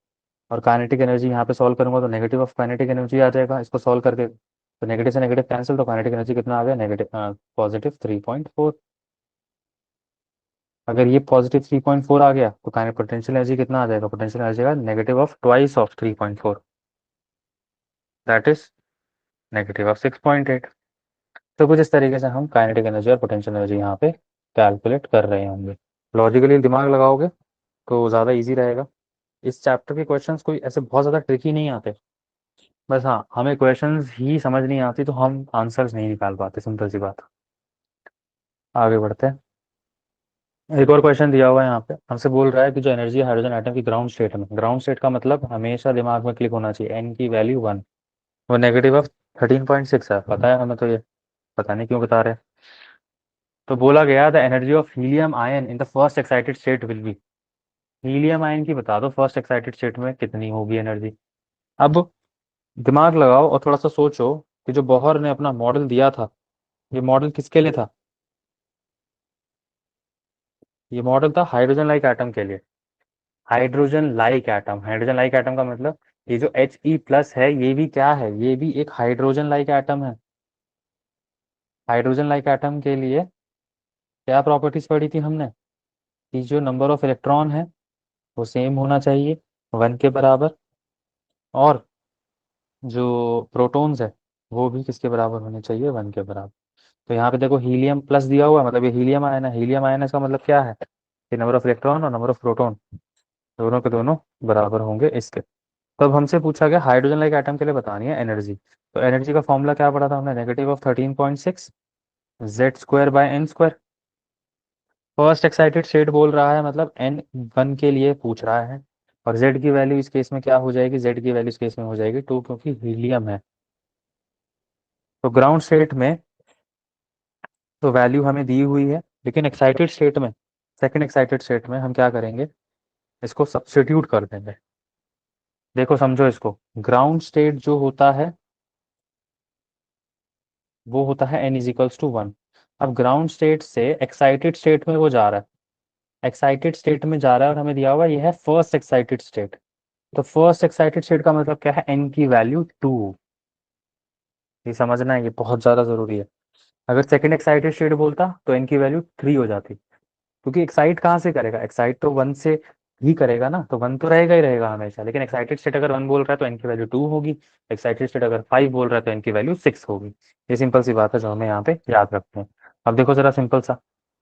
और काइनेटिक एनर्जी यहाँ पे सॉल्व करूंगा तो नेगेटिव ऑफ काइनेटिक एनर्जी आ जाएगा इसको सॉल्व करके, तो नेगेटिव से नेगेटिव कैंसिल, तो काइनेटिक एनर्जी कितना आ गया, नेगेटिव पॉजिटिव 3.4। अगर ये पॉजिटिव 3.4 आ गया तो काइनेटिक पोटेंशियल एनर्जी कितना आ जाएगा, पोटेंशियल एनर्जी का negative of twice of 3.4, that is negative of 6.8। तो कुछ इस तरीके से हम काइनेटिक एनर्जी और पोटेंशियल एनर्जी यहाँ पे कैलकुलेट कर रहे होंगे। लॉजिकली दिमाग लगाओगे तो ज़्यादा इजी रहेगा। इस चैप्टर के क्वेश्चंस कोई ऐसे बहुत ज़्यादा ट्रिकी नहीं आते, बस हाँ हमें क्वेश्चंस ही समझ नहीं आती तो हम आंसर्स नहीं निकाल पाते, सिंपल सी बात। आगे बढ़ते हैं। एक और क्वेश्चन दिया हुआ है यहाँ पे, हमसे बोल रहा है कि जो एनर्जी है हाइड्रोजन एटम की ग्राउंड स्टेट में, ग्राउंड स्टेट का मतलब हमेशा दिमाग में क्लिक होना चाहिए एन की वैल्यू 1, वो नेगेटिव ऑफ 13.6 है, पता है हमें तो ये, पता नहीं क्यों बता रहे हैं। तो बोला गया the energy of helium ion in the first excited state will be, helium ion की बता दो फर्स्ट एक्साइटेड स्टेट में कितनी होगी एनर्जी। अब दिमाग लगाओ और थोड़ा सा सोचो कि जो बोहर ने अपना मॉडल दिया था, ये मॉडल किसके लिए था, ये मॉडल था हाइड्रोजन लाइक एटम के लिए। Hydrogen like atom, hydrogen like atom का मतलब ये जो He+ है ये भी क्या है, ये भी एक हाइड्रोजन लाइक एटम है। हाइड्रोजन लाइक एटम के लिए क्या प्रॉपर्टीज पढ़ी थी हमने, कि जो नंबर ऑफ इलेक्ट्रॉन है वो सेम होना चाहिए 1 के बराबर, और जो प्रोटॉन्स है वो भी किसके बराबर होने चाहिए, 1 के बराबर। तो यहाँ पे देखो हीलियम प्लस दिया हुआ है, मतलब ये हीलियम आयन है, हीलियम आयन इसका मतलब क्या है कि नंबर ऑफ इलेक्ट्रॉन और नंबर ऑफ प्रोटॉन दोनों के दोनों बराबर होंगे इसके। तब हमसे पूछा गया हाइड्रोजन लाइक एटम के लिए बतानी है एनर्जी, तो एनर्जी का फॉर्मूला क्या पढ़ा था हमने, negative of 13.6 Z square by n square. First excited state बोल रहा है मतलब n1 के लिए पूछ रहा है, और z की वैल्यू इस केस में क्या हो जाएगी, z की वैल्यू इस केस में हो जाएगी 2, क्योंकि हीलियम है। तो ग्राउंड स्टेट में तो वैल्यू हमें दी हुई है, लेकिन एक्साइटेड स्टेट में, सेकंड एक्साइटेड स्टेट में हम क्या करेंगे, इसको सब्स्टिट्यूट कर देंगे। देखो समझो इसको, ग्राउंड स्टेट जो होता है वो होता है n=1। अब ग्राउंड स्टेट से एक्साइटेड स्टेट में वो जा रहा है, एक्साइटेड स्टेट में जा रहा है और हमें दिया हुआ ये है फर्स्ट एक्साइटेड स्टेट। तो फर्स्ट एक्साइटेड स्टेट का मतलब क्या है, n की वैल्यू 2। ये समझना है, ये बहुत ज्यादा जरूरी है। अगर सेकंड एक्साइटेड स्टेट बोलता तो n की वैल्यू 3 हो जाती, क्योंकि एक्साइट कहाँ से करेगा, एक्साइट तो 1 से ही करेगा ना, तो 1 तो रहेगा ही रहेगा हमेशा, लेकिन एक्साइटेड स्टेट अगर 1 बोल रहा है तो n की वैल्यू 2 होगी, एक्साइटेड स्टेट अगर 5 बोल रहा है तो n की वैल्यू 6 होगी। ये सिंपल सी बात है जो हमें यहाँ पे याद रखते हैं। अब देखो जरा सिंपल सा,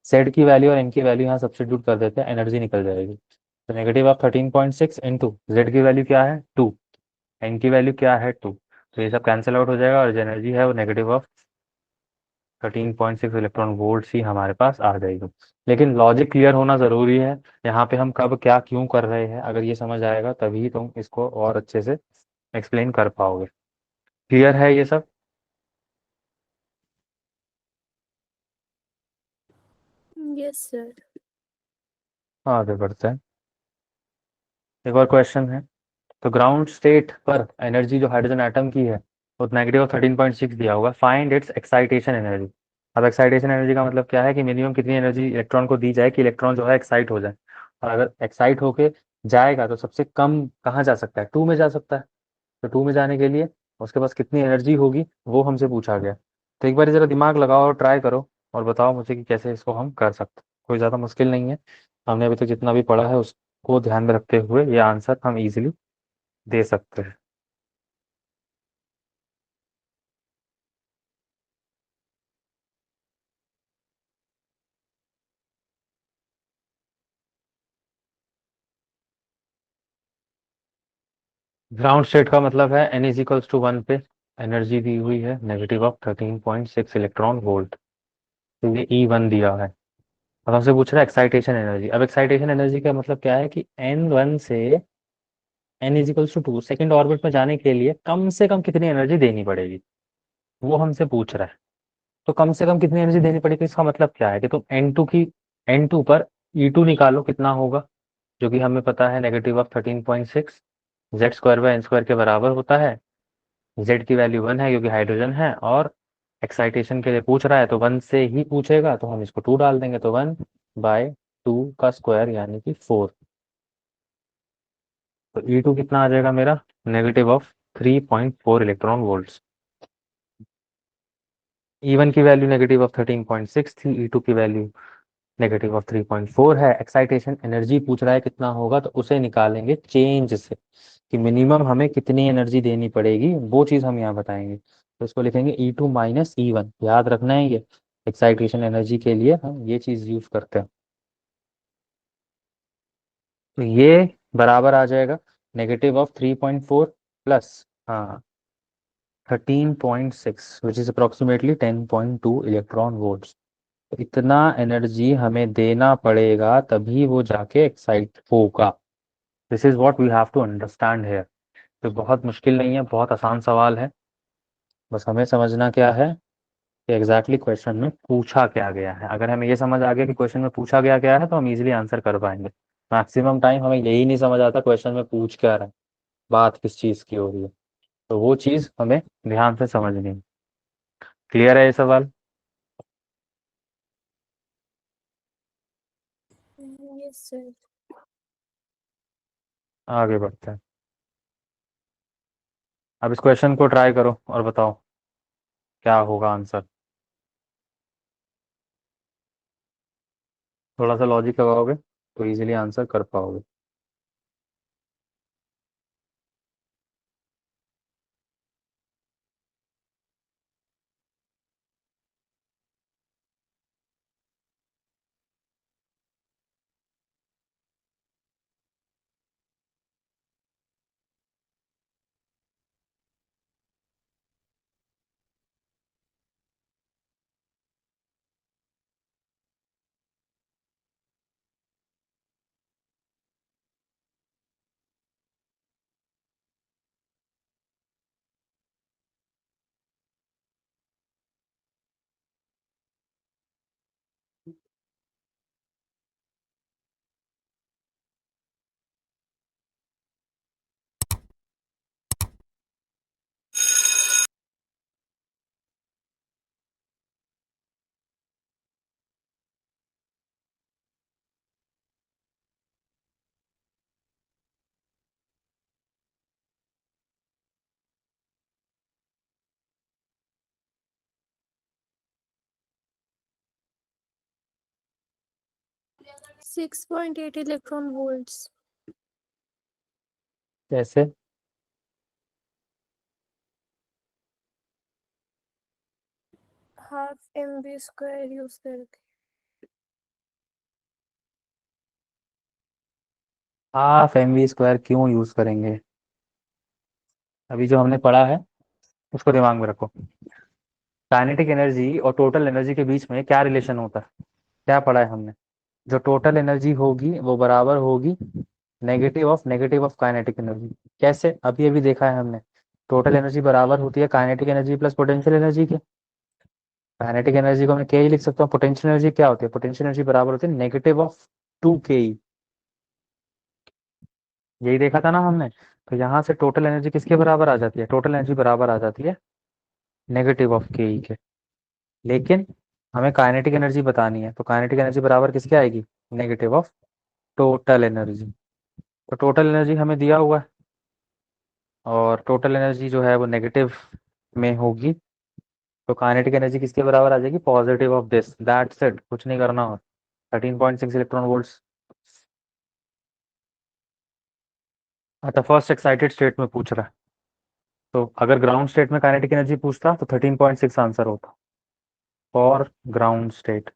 z की वैल्यू और n की वैल्यू यहाँ सब्स्टिट्यूट कर देते हैं, एनर्जी निकल जाएगी। तो नेगेटिव ऑफ 13.6 इंटू जेड की वैल्यू क्या है 2, एन की वैल्यू क्या है 2, तो ये सब कैंसिल आउट हो जाएगा और जो एनर्जी है वो नेगेटिव ऑफ 13.6 इलेक्ट्रॉन वोल्ट ही हमारे पास आ जाएगी। लेकिन लॉजिक क्लियर होना जरूरी है, यहाँ पे हम कब क्या क्यों कर रहे हैं, अगर ये समझ आएगा तभी तुम इसको और अच्छे से एक्सप्लेन कर पाओगे। क्लियर है ये सब। Yes sir. आगे बढ़ते हैं। एक और क्वेश्चन है, तो ग्राउंड स्टेट पर एनर्जी जो हाइड्रोजन एटम की है वो नेगेटिव 13.6 दिया होगा, फाइंड इट्स एक्साइटेशन एनर्जी। अब एक्साइटेशन एनर्जी का मतलब क्या है कि मिनिमम कितनी एनर्जी इलेक्ट्रॉन को दी जाए कि इलेक्ट्रॉन जो है एक्साइट हो जाए, और अगर एक्साइट होके जाएगा तो सबसे कम कहाँ जा सकता है, 2 में जा सकता है। तो 2 में जाने के लिए उसके पास कितनी एनर्जी होगी वो हमसे पूछा गया। तो एक बार जरा दिमाग लगाओ और ट्राई करो और बताओ मुझे कि कैसे इसको हम कर सकते हैं। कोई ज़्यादा मुश्किल नहीं है, हमने अभी तक जितना भी पढ़ा है उसको ध्यान में रखते हुए ये आंसर हम इजीली दे सकते हैं। ग्राउंड स्टेट का मतलब है n=1 पे एनर्जी दी हुई है नेगेटिव ऑफ 13.6 इलेक्ट्रॉन वोल्ट, तो ये E1 दिया है। अब हमसे पूछ रहा है एक्साइटेशन एनर्जी। अब एक्साइटेशन एनर्जी का मतलब क्या है कि n1 से n=2 सेकेंड ऑर्बिट में जाने के लिए कम से कम कितनी एनर्जी देनी पड़ेगी, वो हमसे पूछ रहा है। तो कम से कम कितनी एनर्जी देनी पड़ेगी, इसका मतलब क्या है कि तुम एन टू पर ई टू निकालो कितना होगा, जो कि हमें पता है -13.6 Z square by n square के बराबर होता है। जेड की वैल्यू 1 है क्योंकि हाइड्रोजन है, और एक्साइटेशन के लिए पूछ रहा है तो 1 से ही पूछेगा, तो हम इसको 2 डाल देंगे, तो 1/2 का स्क्वायर यानी कि 4। तो ई टू कितना आ जाएगा मेरा, -3.4 इलेक्ट्रॉन वोल्ट। ई1 की वैल्यू -13.6 थी, ई2 की वैल्यू -3.4 है। एक्साइटेशन एनर्जी पूछ रहा है कितना होगा, तो उसे निकालेंगे चेंज से, कि मिनिमम हमें कितनी एनर्जी देनी पड़ेगी, वो चीज़ हम यहाँ बताएंगे। तो इसको लिखेंगे ई टू माइनस ई वन, याद रखना है ये। एक्साइटेशन एनर्जी के लिए हम ये चीज़ यूज करते हैं। तो ये बराबर आ जाएगा -3.4 प्लस, हाँ, 13.6 which is approximately 10.2 electron volt. तो इतना एनर्जी हमें देना पड़ेगा तभी वो जाके एक्साइट होगा। This is what we have to understand here. तो बहुत मुश्किल नहीं है, बहुत आसान सवाल है। बस हमें समझना क्या है कि एग्जैक्टली क्वेश्चन में पूछा क्या गया है। अगर हमें ये समझ आ गया कि क्वेश्चन में पूछा गया क्या है, तो हम इजीली आंसर कर पाएंगे। मैक्सिमम टाइम हमें यही नहीं समझ आता क्वेश्चन में पूछ क्या रहा है, बात किस चीज़ की हो रही है। तो वो चीज़ हमें ध्यान से समझनी है। क्लियर है ये सवाल? Yes sir. आगे बढ़ते हैं। अब इस क्वेश्चन को ट्राई करो और बताओ क्या होगा आंसर। थोड़ा सा लॉजिक लगाओगे तो इजीली आंसर कर पाओगे। 6.8 इलेक्ट्रॉन वोल्ट्स। कैसे? ½ mv² यूज करके। ½ mv² क्यों यूज करेंगे? अभी जो हमने पढ़ा है उसको दिमाग में रखो। काइनेटिक एनर्जी और टोटल एनर्जी के बीच में क्या रिलेशन होता है, क्या पढ़ा है हमने? जो टोटल एनर्जी होगी वो बराबर होगी नेगेटिव ऑफ काइनेटिक एनर्जी। कैसे? अभी अभी देखा है हमने। टोटल एनर्जी बराबर होती है kinetic energy plus potential energy के। काइनेटिक एनर्जी को मैं के ही लिख सकता हूँ। पोटेंशियल एनर्जी क्या होती है? पोटेंशियल एनर्जी बराबर होती है -2 के। यही देखा था ना हमने। तो यहाँ से टोटल एनर्जी किसके बराबर आ जाती है? टोटल एनर्जी बराबर आ जाती है -के के। लेकिन हमें काइनेटिक एनर्जी बतानी है, तो काइनेटिक एनर्जी बराबर किसके आएगी? Negative of total energy. तो टोटल एनर्जी हमें दिया हुआ है, और टोटल एनर्जी जो है वो नेगेटिव में होगी। तो काइनेटिक एनर्जी किसके बराबर आ जाएगी? Positive of this, that's it, कुछ नहीं करना और। 13.6 इलेक्ट्रॉन वोल्ट्स। अच्छा, फर्स्ट एक्साइटेड स्टेट में पूछ रहा है, तो अगर ग्राउंड स्टेट में काइनेटिक एनर्जी पूछता तो 13.6 आंसर होता फॉर ग्राउंड स्टेट।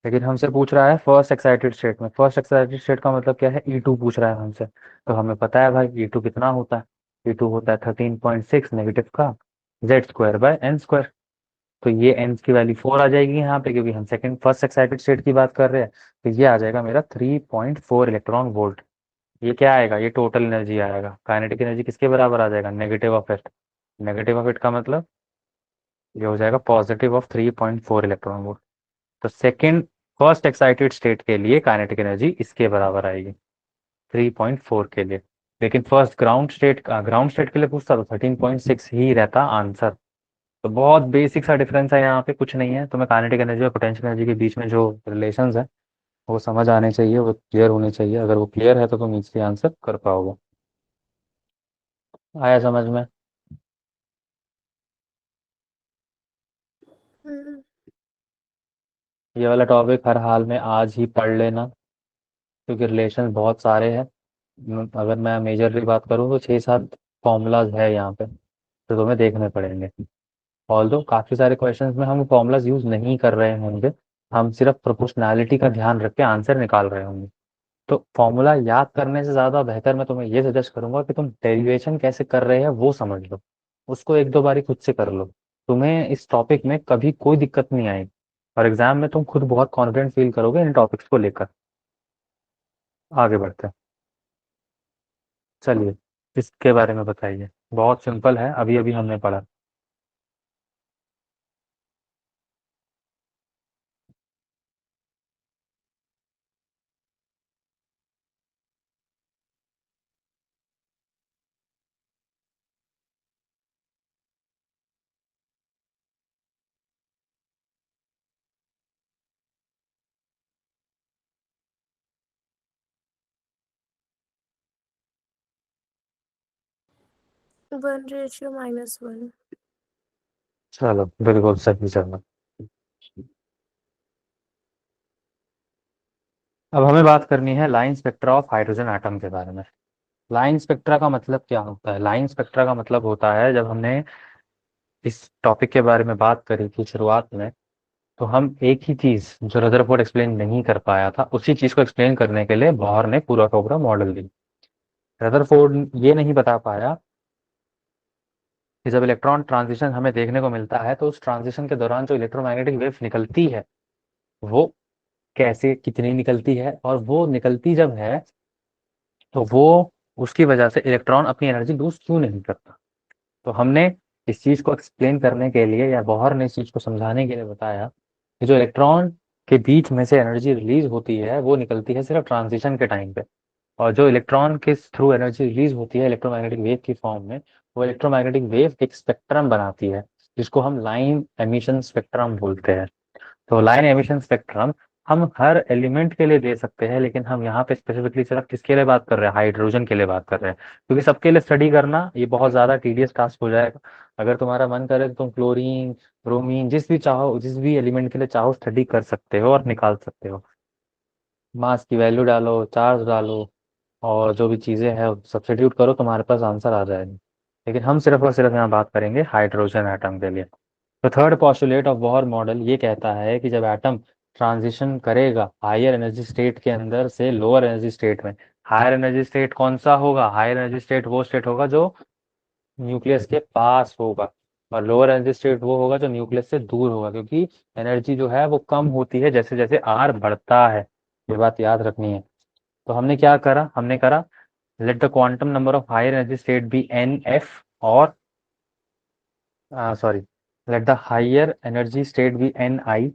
लेकिन हमसे पूछ रहा है फर्स्ट एक्साइटेड स्टेट में। फर्स्ट एक्साइटेड स्टेट का मतलब क्या है? ई टू पूछ रहा है हमसे। तो हमें पता है भाई ई टू कितना होता है। ई टू होता है 13.6 नेगेटिव का Z square by n square. तो ये एन की वैल्यू 4 आ जाएगी यहाँ पे, क्योंकि हम सेकंड फर्स्ट एक्साइटेड स्टेट की बात कर रहे हैं। तो ये आ जाएगा मेरा 3.4 इलेक्ट्रॉन वोल्ट। ये क्या आएगा? ये टोटल एनर्जी आएगा। काइनेटिक एनर्जी किसके बराबर आ जाएगा? Negative of it. Negative of it का मतलब ये हो जाएगा पॉजिटिव ऑफ 3.4 इलेक्ट्रॉन वोल्ट। तो सेकेंड फर्स्ट एक्साइटेड स्टेट के लिए काइनेटिक एनर्जी इसके बराबर आएगी 3.4 के लिए। लेकिन फर्स्ट ग्राउंड स्टेट के लिए पूछता तो 13.6 ही रहता आंसर। तो बहुत बेसिक सा डिफरेंस है, यहाँ पे कुछ नहीं है। तुम्हें काइनेटिक एनर्जी और पोटेंशियल एनर्जी के बीच में जो रिलेशंस है वो समझ आने चाहिए, वो क्लियर होने चाहिए। अगर वो क्लियर है तो तुम इजली आंसर कर पाओगे। आया समझ में? हम्म। ये वाला टॉपिक हर हाल में आज ही पढ़ लेना, क्योंकि रिलेशन बहुत सारे हैं। अगर मैं मेजरली बात करूँ तो 6-7 फॉर्मूलाज है यहाँ पे, तो तुम्हें देखने पड़ेंगे। ऑल्दो काफ़ी सारे क्वेश्चंस में हम फॉर्मूलाज यूज़ नहीं कर रहे होंगे, हम सिर्फ प्रोपोर्शनैलिटी का ध्यान रख के आंसर निकाल रहे होंगे। तो फॉर्मूला याद करने से ज़्यादा बेहतर मैं तुम्हें ये सजेस्ट करूंगा कि तुम डेरिवेशन कैसे कर रहे हैं वो समझ लो, उसको एक दो बारी खुद से कर लो। तुम्हें इस टॉपिक में कभी कोई दिक्कत नहीं आएगी, और एग्जाम में तुम खुद बहुत कॉन्फिडेंट फील करोगे इन टॉपिक्स को लेकर। आगे बढ़ते हैं। चलिए, इसके बारे में बताइए। बहुत सिंपल है, अभी अभी हमने पढ़ा। 1:-1। चलो बिल्कुल सही जवाब। अब हमें बात करनी है line spectra of hydrogen atom के बारे में। लाइन स्पेक्ट्रा का मतलब क्या होता है? लाइन स्पेक्ट्रा का मतलब होता है, जब हमने इस टॉपिक के बारे में बात करी थी शुरुआत में, तो हम एक ही चीज जो रदरफोर्ड एक्सप्लेन नहीं कर पाया था उसी चीज को एक्सप्लेन करने के लिए बोहर ने पूरा का पूरा मॉडल दी। रदरफोर्ड ये नहीं बता पाया कि जब इलेक्ट्रॉन ट्रांजिशन हमें देखने को मिलता है तो उस ट्रांजिशन के दौरान जो इलेक्ट्रोमैग्नेटिक वेव निकलती है वो कैसे, कितनी निकलती है, और वो निकलती जब है तो वो उसकी वजह से इलेक्ट्रॉन अपनी एनर्जी लूज क्यों नहीं करता। तो हमने इस चीज को एक्सप्लेन करने के लिए, या बोहर ने इस चीज को समझाने के लिए बताया कि जो इलेक्ट्रॉन के बीच में से एनर्जी रिलीज होती है वो निकलती है सिर्फ ट्रांजिशन के टाइम पे। और जो इलेक्ट्रॉन के थ्रू एनर्जी रिलीज होती है इलेक्ट्रोमैग्नेटिक वेव की फॉर्म में, वो इलेक्ट्रोमैग्नेटिक वेव एक स्पेक्ट्रम बनाती है, जिसको हम लाइन एमिशन स्पेक्ट्रम बोलते हैं। तो लाइन एमिशन स्पेक्ट्रम हम हर एलिमेंट के लिए दे सकते हैं, लेकिन हम यहाँ पे स्पेसिफिकली सिर्फ किसके लिए बात कर रहे हैं? हाइड्रोजन के लिए बात कर रहे हैं, क्योंकि सबके लिए स्टडी करना ये बहुत ज़्यादा टीडियस टास्क हो जाएगा। अगर तुम्हारा मन करे तो तुम क्लोरीन, ब्रोमीन, जिस भी चाहो, जिस भी एलिमेंट के लिए चाहो स्टडी कर सकते हो और निकाल सकते हो। मास की वैल्यू डालो, चार्ज डालो, और जो भी चीज़ें हैं सब्स्टिट्यूट करो, तुम्हारे पास आंसर आ जाएगा। लेकिन हम सिर्फ और सिर्फ यहाँ बात करेंगे हाइड्रोजन एटम के लिए। तो third postulate of Bohr model ये कहता है कि जब एटम ट्रांजिशन करेगा हायर एनर्जी स्टेट के अंदर से लोअर एनर्जी स्टेट में, हायर एनर्जी स्टेट कौन सा होगा? हायर एनर्जी स्टेट वो स्टेट होगा जो न्यूक्लियस के पास होगा, और लोअर एनर्जी स्टेट वो होगा जो न्यूक्लियस से दूर होगा, क्योंकि एनर्जी जो है वो कम होती है जैसे जैसे आर बढ़ता है। ये बात याद रखनी है। तो हमने क्या करा? हमने करा let the quantum number of higher energy state be N F, और sorry, let the higher energy state be N I,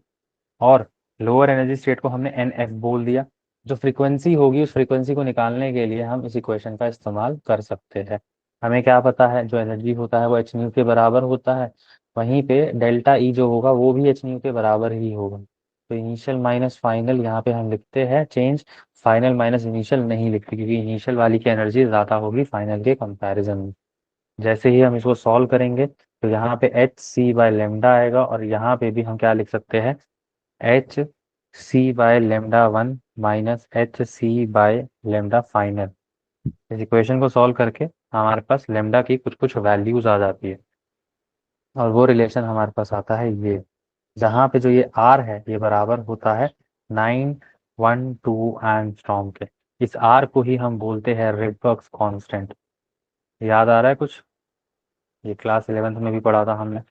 और लोअर एनर्जी स्टेट को हमने एन एफ बोल दिया। जो फ्रीक्वेंसी होगी उस फ्रीक्वेंसी को निकालने के लिए हम इस इक्वेशन का इस्तेमाल कर सकते हैं। हमें क्या पता है? जो एनर्जी होता है वो एच न्यू के बराबर होता है, वहीं पे डेल्टा ई जो होगा वो भी एच न्यू के बराबर ही होगा। तो इनिशियल माइनस फाइनल यहाँ पे हम लिखते हैं चेंज, फाइनल माइनस इनिशियल नहीं लिखते, क्योंकि इनिशियल वाली की एनर्जी ज़्यादा होगी फाइनल के कंपैरिजन में। जैसे ही हम इसको सॉल्व करेंगे तो यहाँ पे एच सी बाय लेमडा आएगा, और यहाँ पे भी हम क्या लिख सकते हैं? H c by lambda one minus h c by lambda final. इस इक्वेशन को सॉल्व करके हमारे पास लेमडा की कुछ कुछ वैल्यूज आ जाती है, और वो रिलेशन हमारे पास आता है ये, जहाँ पे जो ये आर है ये बराबर होता है 912 एंगस्ट्रॉम के। इस आर को ही हम बोलते हैं रेडबर्ग्स कांस्टेंट। याद आ रहा है कुछ? ये क्लास 11th में भी पढ़ा था हमने।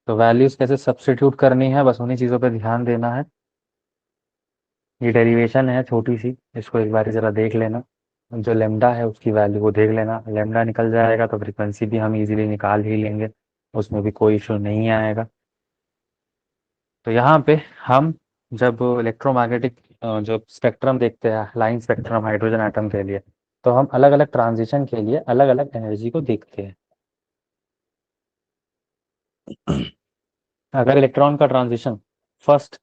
तो वैल्यूज कैसे सब्स्टिट्यूट करनी है, बस उन्हीं चीज़ों पे ध्यान देना है। ये डेरिवेशन है छोटी सी, इसको एक बार ज़रा देख लेना। जो लेमडा है उसकी वैल्यू को देख लेना, लेमडा निकल जाएगा तो फ्रीक्वेंसी भी हम इजीली निकाल ही लेंगे, उसमें भी कोई इशू नहीं आएगा। तो यहाँ पे हम जब इलेक्ट्रोमैग्नेटिक जो स्पेक्ट्रम देखते हैं, लाइन स्पेक्ट्रम हाइड्रोजन एटम के लिए, तो हम अलग अलग ट्रांजिशन के लिए अलग अलग एनर्जी को देखते हैं। अगर इलेक्ट्रॉन का ट्रांजिशन फर्स्ट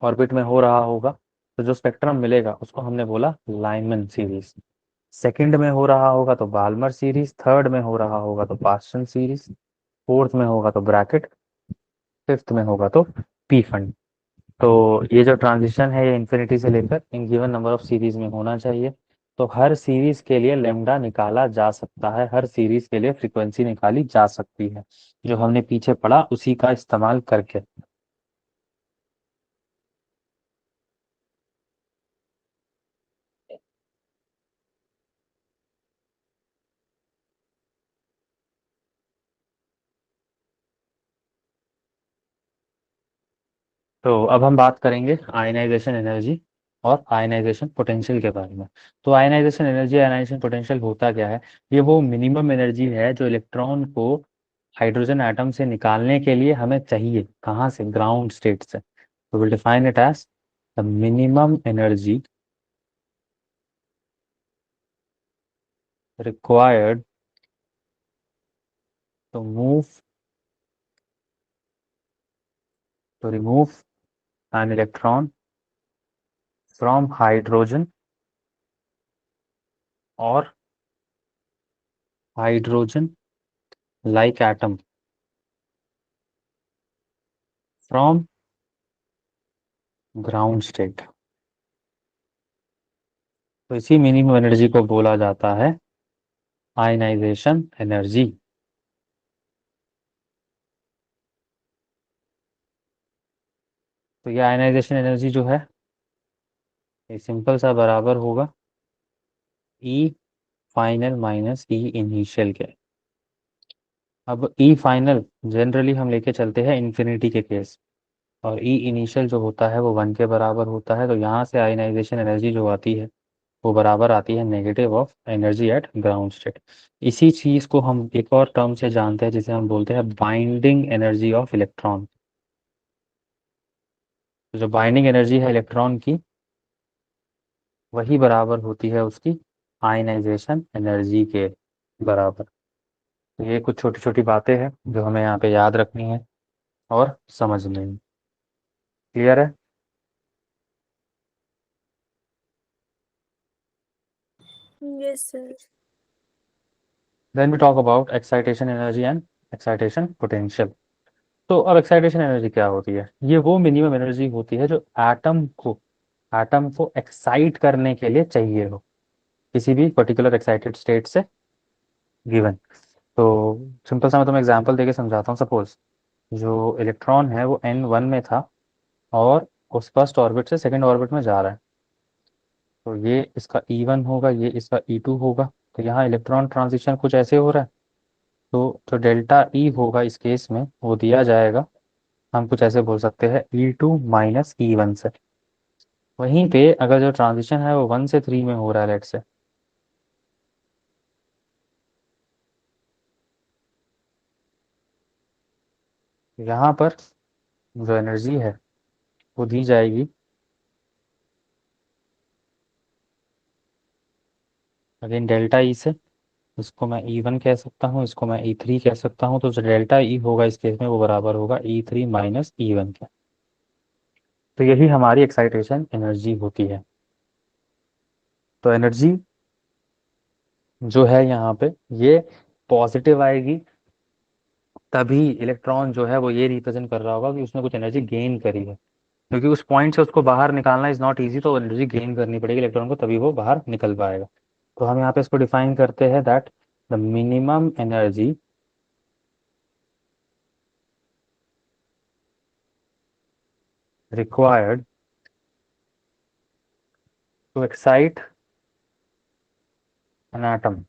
ऑर्बिट में हो रहा होगा तो जो स्पेक्ट्रम मिलेगा उसको हमने बोला लाइमन सीरीज। सेकंड में हो रहा होगा तो बाल्मर सीरीज, थर्ड में हो रहा होगा तो पास्टन सीरीज, फोर्थ में होगा तो ब्रैकेट, फिफ्थ में होगा तो पी फंड। तो ये जो ट्रांजिशन है ये इन्फिनिटी से लेकर in given number of series में होना चाहिए। तो हर सीरीज के लिए लेमडा निकाला जा सकता है, हर सीरीज के लिए फ्रीक्वेंसी निकाली जा सकती है, जो हमने पीछे पढ़ा उसी का इस्तेमाल करके। तो अब हम बात करेंगे आयनाइजेशन एनर्जी और आयनाइजेशन पोटेंशियल के बारे में। तो आयनाइजेशन एनर्जी, आयनाइजेशन पोटेंशियल होता क्या है? ये वो मिनिमम एनर्जी है जो इलेक्ट्रॉन को हाइड्रोजन एटम से निकालने के लिए हमें चाहिए। कहाँ से? ग्राउंड स्टेट से। तो will define it as the minimum energy required to move to remove an electron from hydrogen और hydrogen like atom from ground state. तो इसी मिनिमम एनर्जी को बोला जाता है आयनाइजेशन एनर्जी। तो ये आयनाइजेशन एनर्जी जो है ये सिंपल सा बराबर होगा ई फाइनल माइनस ई इनिशियल के। अब ई फाइनल जनरली हम लेके चलते हैं इन्फिनिटी के केस, और ई इनिशियल जो होता है वो 1 के बराबर होता है। तो यहाँ से आयनाइजेशन एनर्जी जो आती है वो बराबर आती है negative of energy at ground state. इसी चीज को हम एक और टर्म से जानते हैं जिसे हम बोलते हैं बाइंडिंग एनर्जी ऑफ इलेक्ट्रॉन। तो जो बाइंडिंग एनर्जी है इलेक्ट्रॉन की वही बराबर होती है उसकी आयनाइजेशन एनर्जी के बराबर। तो ये कुछ छोटी छोटी बातें हैं जो हमें यहाँ पे याद रखनी है और समझनी है। क्लियर है? Yes sir. Then we talk about excitation energy and excitation potential. तो अब एक्साइटेशन एनर्जी क्या होती है? ये वो मिनिमम एनर्जी होती है जो एटम को एक्साइट करने के लिए चाहिए हो किसी भी पर्टिकुलर एक्साइटेड स्टेट से गिवन। तो सिंपल सा मैं तुम्हें एग्जांपल देके समझाता हूँ। सपोज जो इलेक्ट्रॉन है वो n1 में था और उस फर्स्ट ऑर्बिट से सेकंड ऑर्बिट में जा रहा है। तो ये इसका E1 होगा, ये इसका E2 होगा। तो यहाँ इलेक्ट्रॉन ट्रांजिशन कुछ ऐसे हो रहा है। तो जो डेल्टा ई होगा इस केस में वो दिया जाएगा, हम कुछ ऐसे बोल सकते हैं E2 माइनस E1 से। वहीं पे अगर जो ट्रांजिशन है वो 1 से 3 में हो रहा है लेट से, यहाँ पर जो एनर्जी है वो दी जाएगी अगेन डेल्टा ई से। इसको मैं E1 कह सकता हूँ, इसको मैं E3 कह सकता हूँ। तो जो डेल्टा ई होगा इस केस में वो बराबर होगा E3 माइनस E1 के। तो यही हमारी एक्साइटेशन एनर्जी होती है। तो एनर्जी जो है यहाँ पे ये पॉजिटिव आएगी तभी इलेक्ट्रॉन जो है वो ये रिप्रेजेंट कर रहा होगा कि उसने कुछ एनर्जी गेन करी है। क्योंकि उस पॉइंट से उसको बाहर निकालना इज नॉट इजी, तो एनर्जी गेन करनी पड़ेगी इलेक्ट्रॉन को तभी वो बाहर निकल पाएगा। तो हम यहाँ पे इसको डिफाइन करते हैं that the minimum energy required to excite an atom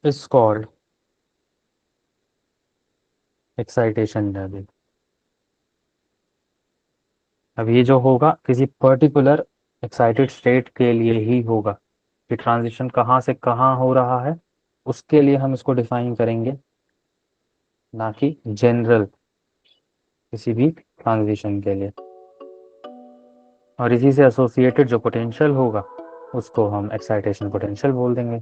is called excitation energy. अब ये जो होगा किसी पर्टिकुलर एक्साइटेड स्टेट के लिए ही होगा, कि ट्रांजिशन कहाँ से कहाँ हो रहा है उसके लिए हम इसको डिफाइन करेंगे, ना कि जनरल किसी भी ट्रांजिशन के लिए। और इसी से एसोसिएटेड जो पोटेंशियल होगा उसको हम एक्साइटेशन पोटेंशियल बोल देंगे।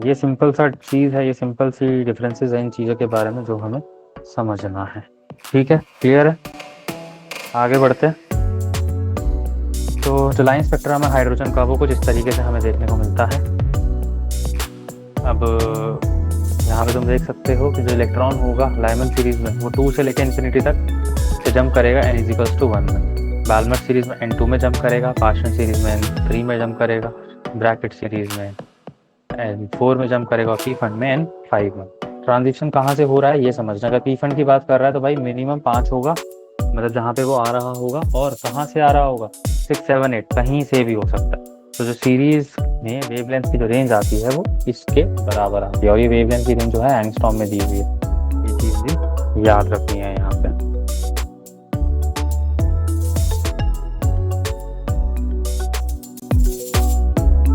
ये सिंपल सा चीज़ है, ये सिंपल सी डिफरेंसेस हैं इन चीज़ों के बारे में जो हमें समझना है। ठीक है, क्लियर है, आगे बढ़ते हैं। तो जो लाइन स्पेक्ट्रम है हाइड्रोजन का वो कुछ इस तरीके से हमें देखने को मिलता है। अब यहाँ पे तुम देख सकते हो कि जो इलेक्ट्रॉन होगा लाइमन सीरीज में वो 2 से लेकर इन्फिनिटी तक से जंप करेगा n=1 में, बाल्मर सीरीज में n2 में जंप करेगा, पार्शियल सीरीज में n3 में जंप करेगा, ब्रैकेट सीरीज में n4 में जंप करेगा, और पी फंड में n5 में। ट्रांजिशन कहाँ से हो रहा है ये समझना। अगर पी फंड की बात कर रहा है तो भाई मिनिमम 5 होगा, मतलब जहाँ पे वो आ रहा होगा, और कहाँ से आ रहा होगा 6 7 8 कहीं से भी हो सकता है। तो जो सीरीज में वेवलेंथ की जो रेंज आती है वो इसके बराबर आती है, और ये वेवलेंथ की रेंज जो है एंगस्ट्रॉम में दी हुई है, ये चीज़ भी याद रखनी है यहाँ पे।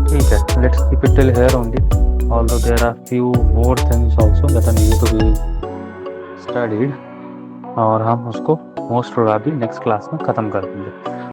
ठीक है, let's keep it till here only, although there are few more things also that are needed to be studied, और हम उसको मोस्ट प्रोबेबली नेक्स्ट क्लास में ख़त्म कर देंगे।